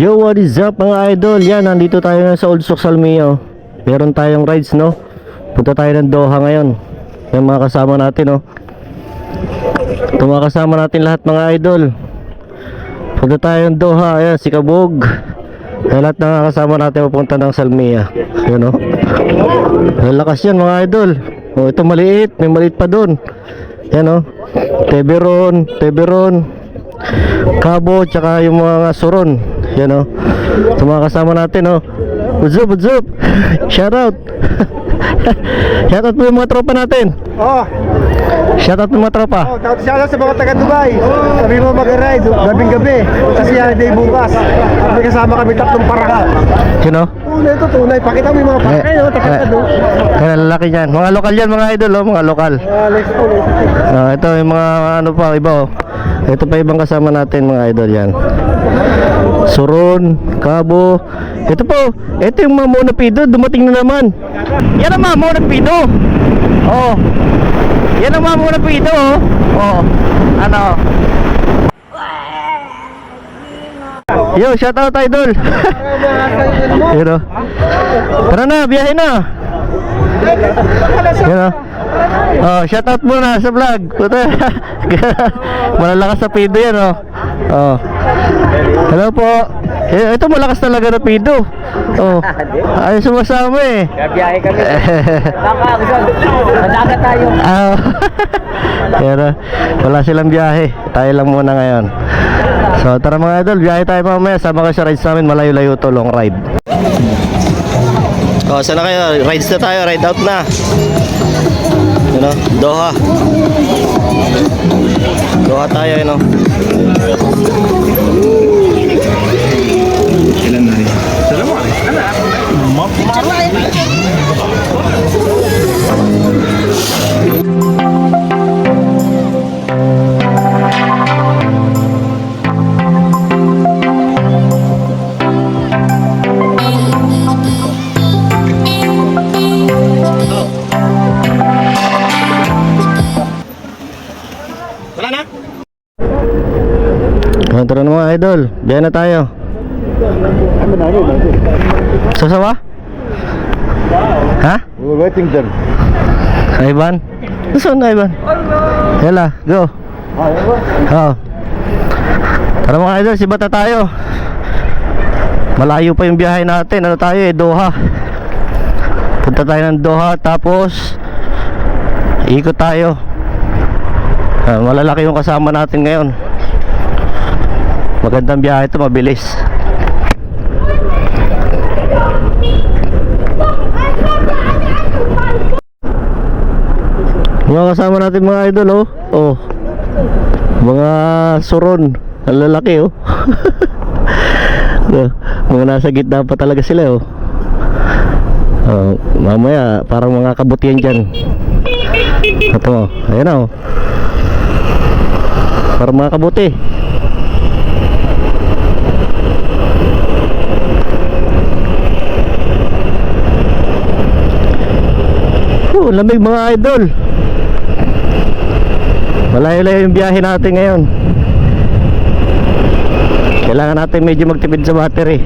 Yo, what is up mga idol? Yan, nandito tayo na sa Old Souk Salmiyo. Meron tayong rides, no? Punta tayo ng Doha ngayon. Yung mga kasama natin, no? Ito mga kasama natin lahat mga idol. Punta tayo ng Doha. Ayan, si Kabog. Ayan, lahat ng kasama natin papunta ng Salmiya. Ayan, no? Lalakas yan mga idol. Oh, ito maliit. May maliit pa dun. Ayan, no? Teberon, Cabo, tsaka yung mga suron. Yan, o. Ito mga kasama natin, o. What's up? Shout out. Shout out po yung mga tropa natin. Oh, Shout out yung mga tropa. shout out sa mga taga Dubai. Sabi mo mag-ride, gabing-gabi. Kasi day bukas. May kasama kami tatlong parangal. Yun, o. Tunay ito, tunay. Pakita mo yung mga parangal, no? Takot doon. Kaya lalaki yan. Mga lokal yan mga idol, o. Mga lokal. Let's go. Ito yung mga ano pa, iba, o. Ito pa ibang kasama natin mga idol yan. Suron, Cabo. Ito po, ito yung mga monapido. Dumating na naman. Yan ang mga monapido. Oh. Yan ang mga monapido, oh. Oh. Ano? Yo, shout out idol. Yun, oh. Tara na, biyahe na. Yun, oh. Oh, shout out muna sa vlog. Malalakas sa pido yan, oh. Oh. Hello po. Ito malakas talaga na pido. Oh. Ay sumasama eh. Gabiyahe kami. Madagat tayo. Ah. Pero wala silang biyahe. Tayo lang muna ngayon. So tara mga idol, biyahe tayo mamaya. Sama kayo sa rides namin, malayo-layo to, long ride. Oh, sana kayo? Rides na tayo, ride out na. Ano? Doha. Doha tayo, ano? Ilan na rin? Salamat. Tara na mga idol, biyahe na tayo. Sasawa? Ha? We're waiting there. Ivan? Saan na Ivan? Yala, go. Oh. Tara mga idol, sibata tayo. Malayo pa yung biyahe natin. Ano tayo eh, Doha. Punta tayo ng Doha, tapos ikot tayo. Malalaki yung kasama natin ngayon. Magandang biyahe ito, mabilis. Mga kasama natin mga idol, oh. Oh. Mga suron, ang lalaki, oh. Mga nasa gitna pa talaga sila, oh. Mamaya parang mga kabutihan dyan. Ito, ayan na, oh. Parang mga kabuti. Lamig mga idol. Malayo-layo yung biyahe natin ngayon. Kailangan natin medyo magtipid sa battery.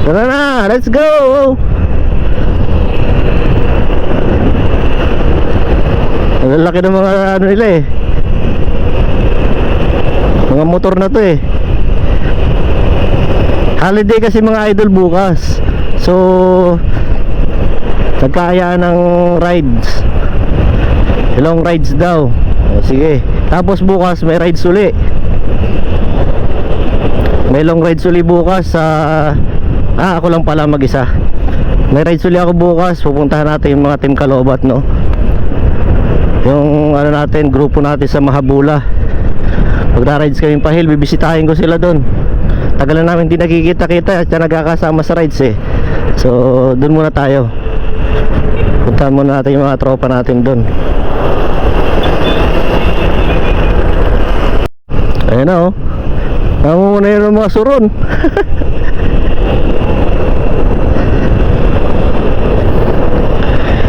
Tara na, let's go. Ang laki ng mga ano nila eh, mga motor na to eh. Holiday kasi mga idol bukas. So nagkakayaan ng rides. Long rides daw. O, sige. Tapos bukas may rides uli. May long rides uli bukas sa ako lang pala mag-isa. May rides uli ako bukas. Pupuntahan natin yung mga Team Kalobat, no? Yung ano natin, grupo natin sa Mahabula. Pag-rides kami pa hill, bibisitahin ko sila doon. Tagal na namin hindi nakikita-kita at nagkakasama sa rides eh. So doon muna tayo. Puntahan muna natin yung mga tropa natin doon. Ayan na, oh. Namumuna yun ng mga suron.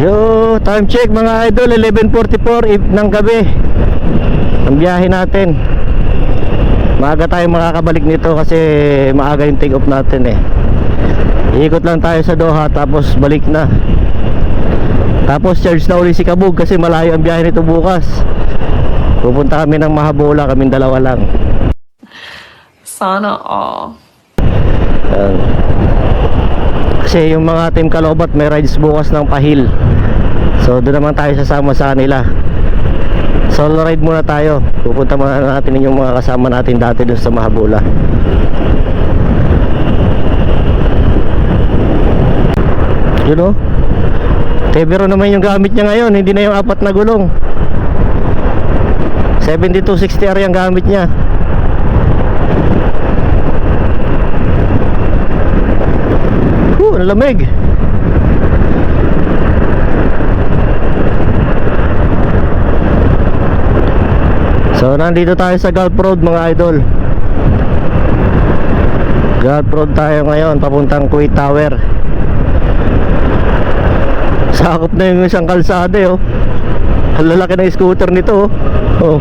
Yo, time check mga idol, 11:44 ng gabi. Ang biyahe natin. Maaga tayo makakabalik nito kasi maaga yung take off natin eh. Iikot lang tayo sa Doha tapos balik na. Tapos charge na uli si Kabug kasi malayo ang biyahe nito bukas. Pupunta kami ng Mahabula, kaming dalawa lang. Sana all. Yan. Kasi yung mga team Kalobat may rides bukas ng Pahil. So doon naman tayo sasama sa kanila. Solo ride muna tayo. Pupunta muna natin yung mga kasama natin dati doon sa Mahabula. You know? Tevero naman yung gamit niya ngayon, hindi na yung 4 na gulong. 7260R yung gamit niya. Ang lamig. So nandito tayo sa Gulf Road mga idol. Gulf Road tayo ngayon, papuntang Kuwait Tower. Sakop na yung isang kalsada oh. Ang lalaki ng scooter nito oh.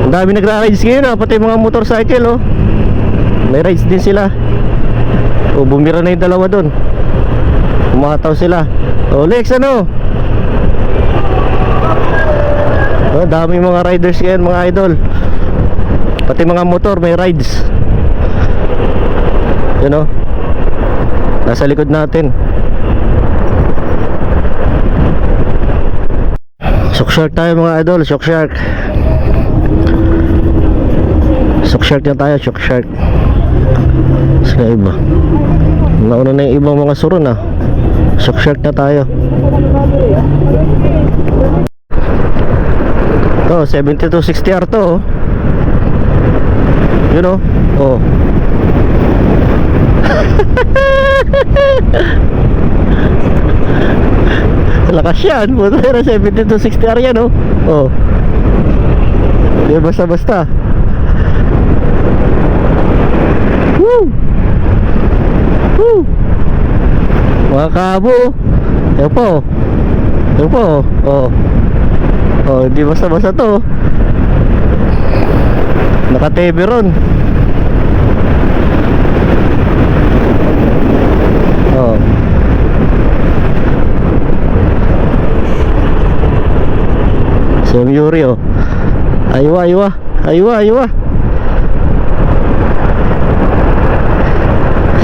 Ang dami nagra-rides ngayon ah, pati mga motorcycle oh. May rides din sila. Oh, bumira na yung dalawa doon. Umataw sila. Oh, Lex, ano? Oh, dami mga riders ngayon, mga idol. Pati mga motor, may rides. Yun oh. Nasa likod natin. Shock shark tayo mga idol, shock shark. Shock shark na tayo, shock shark. Sila iba. Nauna na yung ibang mga suron ah. Shock shark na tayo. To 7260R to oh. Yun oh. Oh. Lakas yan. Buto na 7260R yan oh. Oh. Di basta-basta. Woo! Woo! Mga kabo. Yan po. Yan po. Oh. Oh, di basta-basta to. Naka-Teveron. Oh. Sam Yuri oh. Aywa, aywa. Aywa, aywa.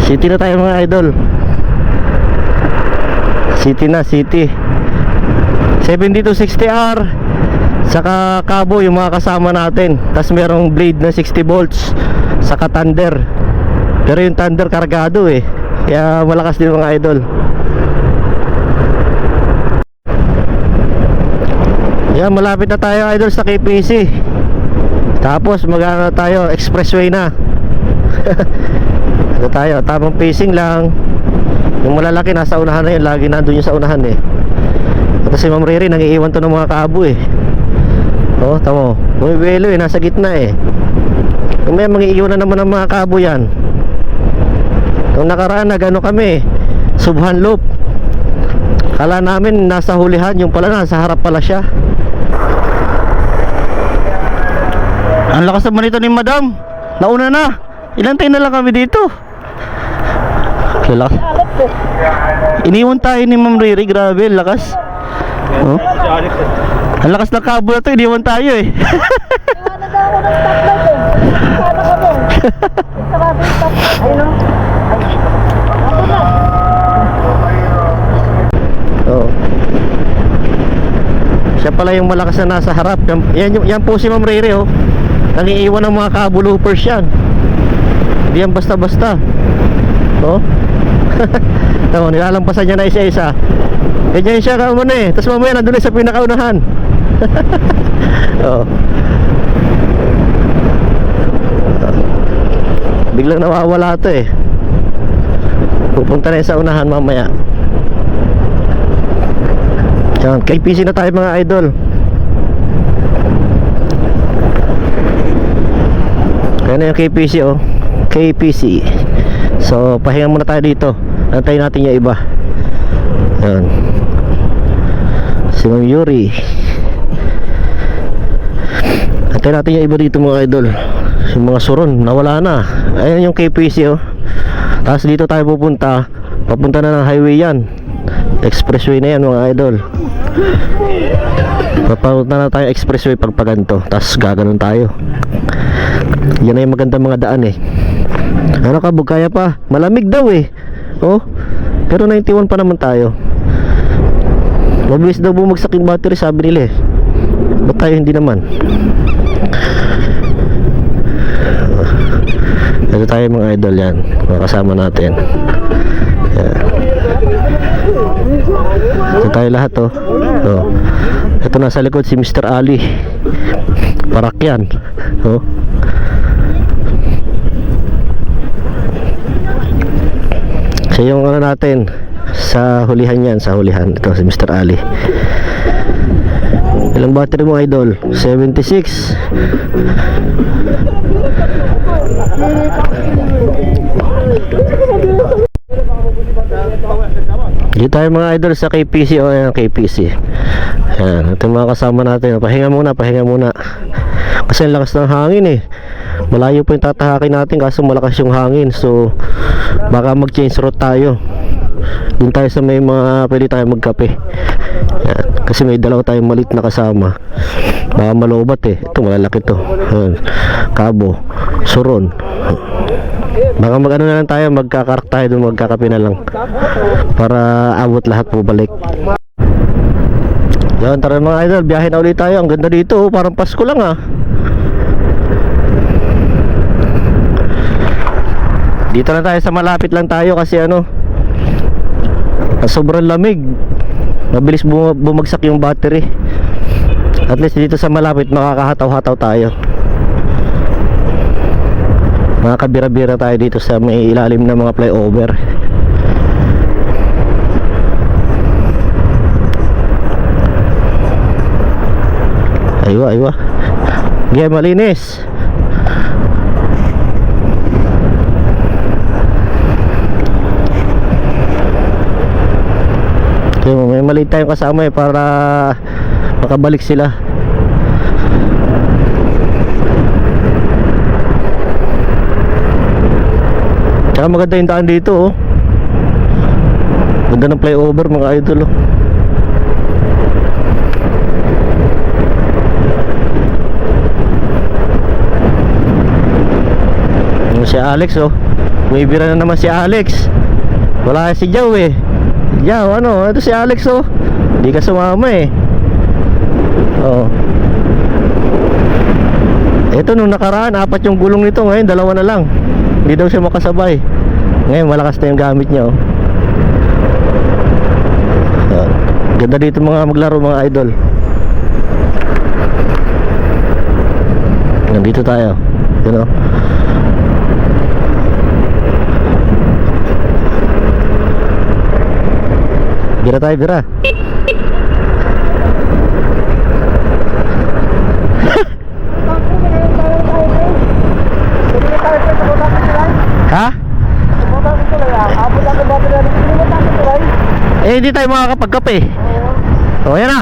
City na tayo mga idol. City na, city. 7260R. Saka Cabo yung mga kasama natin. Tapos merong blade na 60 volts. Saka Thunder. Pero yung Thunder kargado eh. Kaya malakas din mga idol. Yan, malapit na tayo idol sa KPC. Tapos magana tayo, expressway na. Ano tayo, tamang pacing lang. Yung malalaki nasa unahan na yun, lagi nandun yung sa unahan eh. At si Ma'am Riri nangiiwan to ng mga kaabo eh. Oh, tamo. Bumibelo eh, nasa gitna eh. Kung may mangiiwan na naman ng mga kaabo yan. Nung nakaraan nag-ano kami, Subhan Loop. Kala namin nasa hulihan, yung pala nasa harap pala siya. Ang lakas naman ito ni Madam. Nauna na. Ilantay na lang kami dito. Lakas. Iniwan tayo ni Ma'am Riri. Grabe, lakas. Oh. Ang lakas ng kabo na to. Iniwan tayo eh. Iwanan daw ako ng stoplight eh. Sana kami. Sarado yung stoplight. Ayun o. Ako na. Oh. Siya pala yung malakas na nasa harap. Yan po si Ma'am Riri oh. Nangiiwan ng mga kabo loopers yan. Hindi yan basta-basta. Oh. Tama, nilalampasan niya na isa-isa. Ganyan siya ka muna eh. Tapos mamaya nandun sa pinakaunahan. Oh. Biglang nawawala ito eh. Pupunta na sa unahan mamaya. Yan, KPC na tayo mga idol. Kaya na yung KPC oh. KPC. So pahinga muna tayo dito. Antayin natin yung iba. Yan. Si Ma'am Yuri. Antayin natin yung iba dito mga idol. Yung mga suron, nawala na. Ayan yung KPC oh. Tapos dito tayo pupunta. Papunta na ng highway yan. Expressway na yan mga idol. Papunta na tayo expressway pagpaganto. Tapos gaganon tayo. Yan ay magandang mga daan eh. Ano ka, kaya pa? Malamig daw eh. Oh, pero 91 pa naman tayo. Mabilis daw bumagsak yung battery sabi nila eh. Ba't tayo hindi naman? Ito tayo mga idol yan. Mga kasama natin. Yan. Ito tayo lahat oh. Oh. Ito nasa likod si Mr. Ali. Parakyan. Oh. Siya yung ano natin sa hulihan yan, sa hulihan. Ito si Mr. Ali. Ilang battery mo idol? 76. Dito tayo mga idol sa KPC o yan KPC. Ayan, ito yung mga kasama natin. Pahinga muna. Kasi ang lakas ng hangin eh. Malayo po yung tatahakin natin kaso malakas yung hangin. So baka mag-change route tayo. Doon tayo sa may mga pwede tayo magkape. Ayan, kasi may dalawa tayong malit na kasama. Baka malobat eh. Ito malalaki to. Ayan, Kabo, Suron. Baka mag-ano na lang tayo, magkakarak tayo doon, magkakape na lang para abot lahat po balik. Yan, tara mga idol, biyahe na ulit tayo. Ang ganda dito, parang Pasko lang ah. Dito na tayo sa malapit lang tayo kasi ano, sobrang lamig. Mabilis bumagsak yung battery. At least dito sa malapit makakahataw-hataw tayo. Makakabira-bira tayo dito sa may ilalim ng mga flyover. Aywa. Gaya malinis. So, may maliit tayong kasama eh para makabalik sila. Tsaka maganda yung daan dito oh. Ganda ng flyover mga idol oh. Yung si Alex oh. Bumibira na naman si Alex. Wala si Jow eh. Jow ano, ito si Alex oh. Hindi ka sumama eh. Oh. Ito nung nakaraan 4 yung gulong nito, ngayon 2 na lang. Hindi daw siya makasabay. Ngayon malakas na yung gamit niya oh. Ganda dito mga maglaro mga idol. Nandito tayo. Yun oh. Bira tayo, bira. Ha? Eh hindi tayo makakapagkape. Oh, ayan na.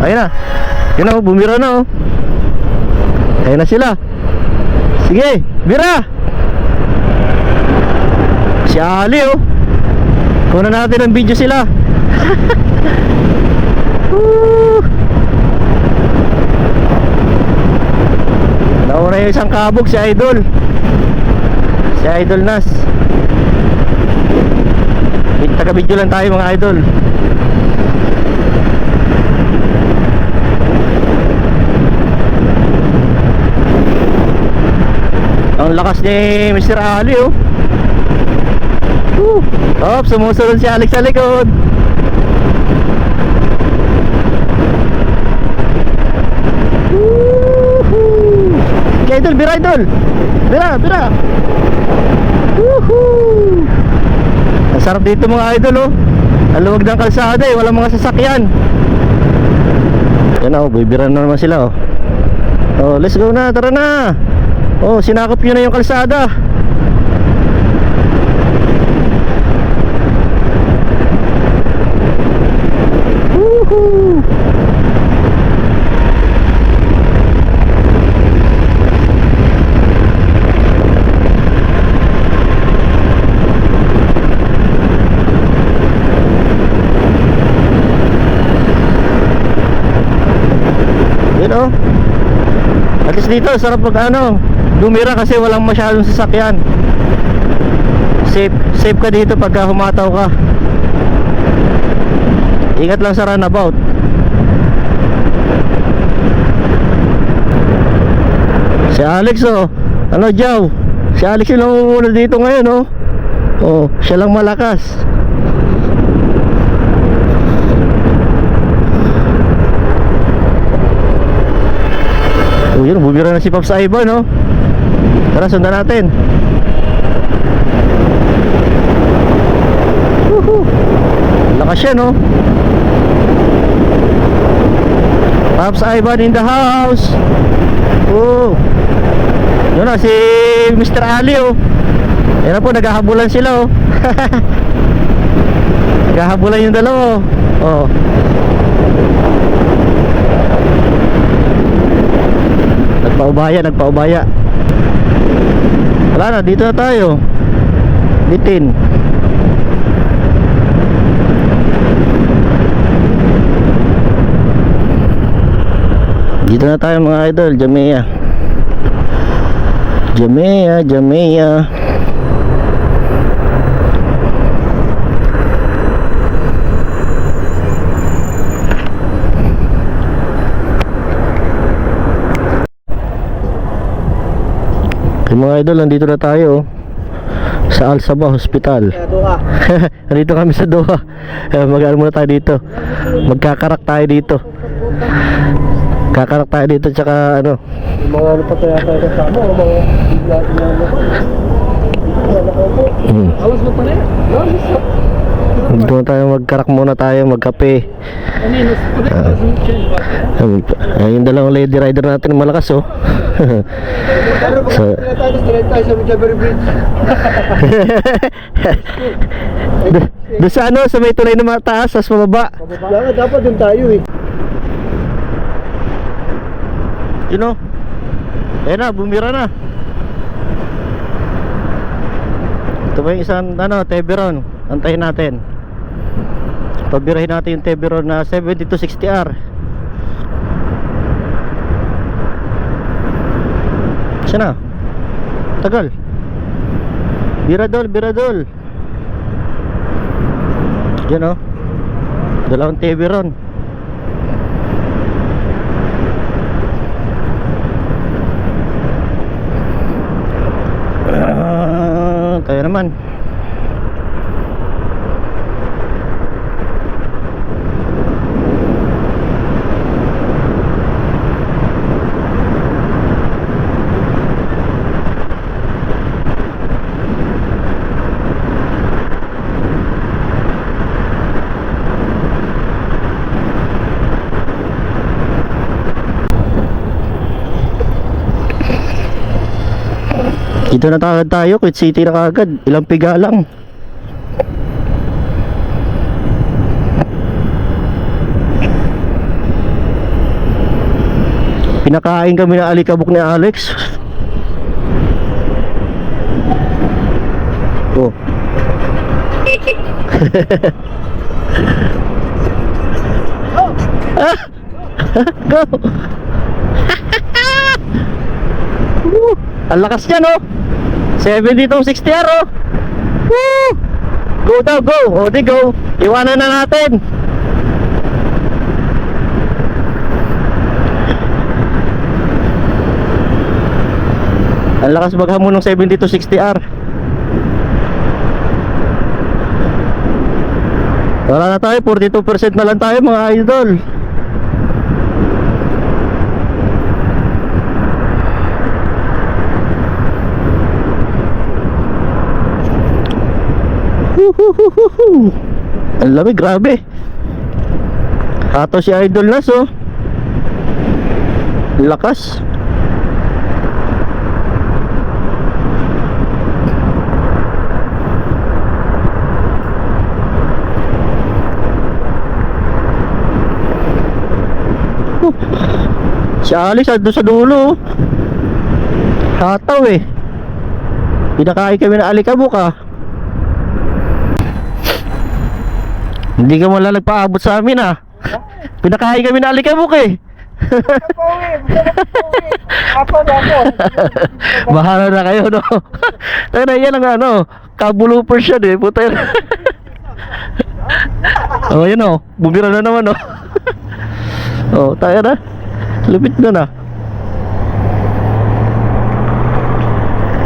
Ayan na. Yun na, bumira na oh. Ayan na sila. Sige, bira. Si Ali oh. Kunan natin ang video sila. Nauna yung isang kabog si Idol. Si Idol Nas. Taga-video lang tayo mga idol. Ang lakas ni Mr. Ali oh. Oh, sumusunod si Alex sa likod. Okay, idol, bira idol. Bira. Woohoo! Ang sarap dito mga idol oh. Ang luwag ng kalsada eh, walang mga sasakyan. Yan oh, bibira na naman sila oh. Oh, let's go na, tara na. Oh, sinakop nyo na yung kalsada. Woohoo! Yun o. At least dito, sarap pag ano, dumira kasi walang masyadong sasakyan. Safe ka dito pagka humataw ka. Ingat lang sa runabout. Si Alex oh. Ano Jow? Si Alex yung namumuna dito ngayon oh. Oh, siya lang malakas. Oh, yun, bumira na si Pops Ivan no. Tara, sundan natin. Woohoo! Lakas siya no. Pops Ivan in the house. Oh. Yun na si Mr. Ali oh. Yan na po, naghahabulan sila oh. Naghahabulan yung dalawa oh. Nagpaubaya. Wala na, dito na tayo. Bitin. Dito na tayo mga idol, Jamea. Mga idol, nandito na tayo sa Al Sabah Hospital. Nandito kami sa Doha. Mag-ano muna tayo dito. Magkakarak tayo dito. Kakarak tayo dito tsaka ano. Mga ano pa tayo kasama, mga alas mo pa rin? Dito na tayo magkarak muna tayo, magkape. Yung dalawang lady rider natin malakas oh. So, tayo sa Jaber Bridge. Doon sa ano, sa may tulay na mataas, sa mababa. Dapat dun tayo eh. You know? Ayan na, bumira na. Ito ba yung isang ano, Teberon. Antayin natin. Pabirahin natin yung Teberon na 7260R. Siya na. Tagal. Biradol. Yan o. Dalawang Teberon. Kaya naman. Dito na tayo, Quit City na kagad. Ilang piga lang. Pinakain kami ng alikabok ni Alex. Oh. Go. Ang lakas niya no. 7260R oh. Woo! Go daw, go. O di go. Iwanan na natin. Ang lakas maghamon ng 7260R. Wala na tayo, 42% na lang tayo mga idol. Ang lamig, grabe. Hato si Idol Nas oh. Lakas. Si Alice doon sa dulo. Hataw eh. Pinakain kami ng alikabok ah. Hindi ka malalagpaabot sa amin ah. Pinakain kami ng alikabok eh. Apo na ako. Bahala na kayo, no? Tayo na, yan ang ano, kabulupers yan eh, puta yan. Oh, yun oh, bumira na naman oh. Oh, tayo na. Lupit na na.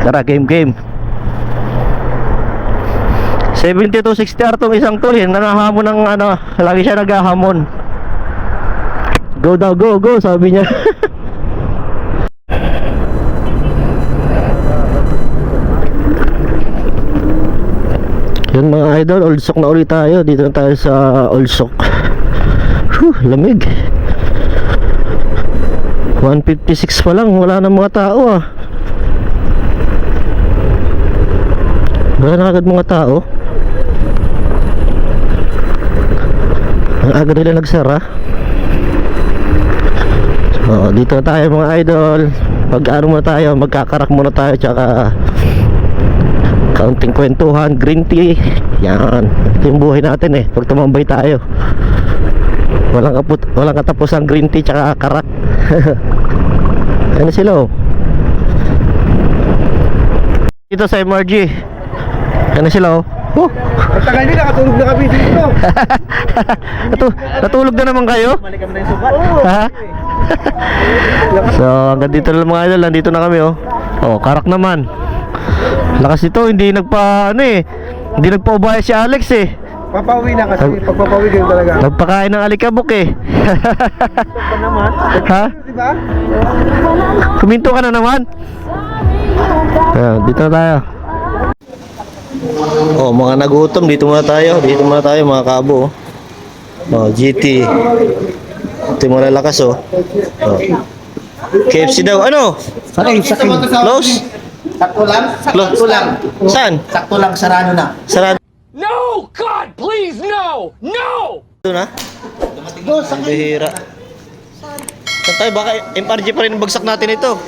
Tara, game. 72-60 tong isang to eh, nanahamon ng ano, lagi siya naghahamon. Go daw, go, sabi niya. Yun mga idol, Olsok na ulit tayo. Dito na tayo sa Olsok. Lamig. 156 pa lang, wala na mga tao ah. Wala na agad mga tao. Ang aga nila nagsara. So, dito na tayo mga idol. Pag-ano muna tayo, magkakarak muna tayo. Tsaka kaunting kwentuhan, green tea. Yan, ito yung buhay natin eh. Pag tumambay tayo, walang katapusang green tea tsaka karak. Ano sila oh. Dito sa MRG. Ano sila oh. Oh. Ang tagal nila, nakatulog na kami dito. Natulog na naman kayo? Mali kami na yung sugat. Ha? So hanggang dito lang mga idol, nandito na kami oh. Oh, karak naman. Lakas ito, hindi nagpa ano eh. Hindi nagpaubaya si Alex eh. Papauwi na kasi, pagpapauwi kayo talaga. Nagpakain ng alikabok eh. Pa naman. Ha? Diba? Kuminto ka na naman. Ayan, dito na tayo. Oh, mga nagutom, dito muna tayo mga kabo. Oh, GT. Ito yung mga lalakas oh. Oh. KFC daw, ano? Saking. Close? Sakto lang. Saan? Sakto lang, sarado na. Sarado No! God, please, no! No! na? Ang bihira. Saan tayo? Baka MRG pa rin ang bagsak natin ito.